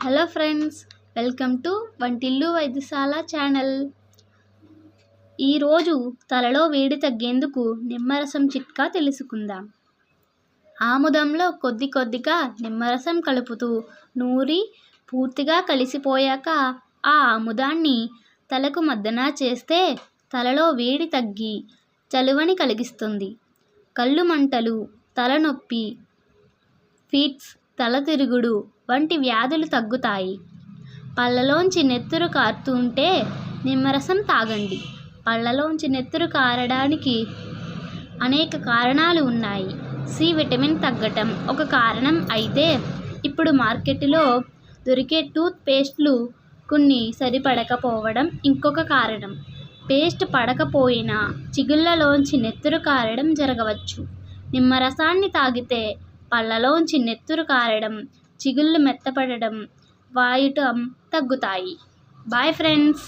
Hello friends, welcome to వంటిల్లు వైద్యశాల channel. ఈరోజు తలలో వేడి తగ్గేందుకు నిమ్మరసం చిట్కా తెలుసుకుందాం. ఆముదంలో కొద్ది కొద్దిగా నిమ్మరసం కలుపుతూ నూరి పూర్తిగా కలిసిపోయాక ఆ ఆముదాన్ని తలకు మర్దన చేస్తే తలలో వేడి తగ్గి చలువని కలిగిస్తుంది. కళ్ళు మంటలు, తలనొప్పి, ఫిట్స్, తల తిరుగుడు వంటి వ్యాధులు తగ్గుతాయి. పళ్ళలోంచి నెత్తురు కారుతుంటే నిమ్మరసం తాగండి. పళ్ళలోంచి నెత్తురు కారడానికి అనేక కారణాలు ఉన్నాయి. సి విటమిన్ తగ్గటం ఒక కారణం అయితే, ఇప్పుడు మార్కెట్లో దొరికే టూత్ పేస్ట్లు కొన్ని సరిపడకపోవడం ఇంకొక కారణం. పేస్ట్ పడకపోయినా చిగుళ్ళలోంచి నెత్తురు కారడం జరగవచ్చు. నిమ్మరసాన్ని తాగితే పళ్ళలోంచి నెత్తురు కారడం, చిగుళ్ళు మెత్తపడడం, వాయటం తగ్గుతాయి. Bye friends.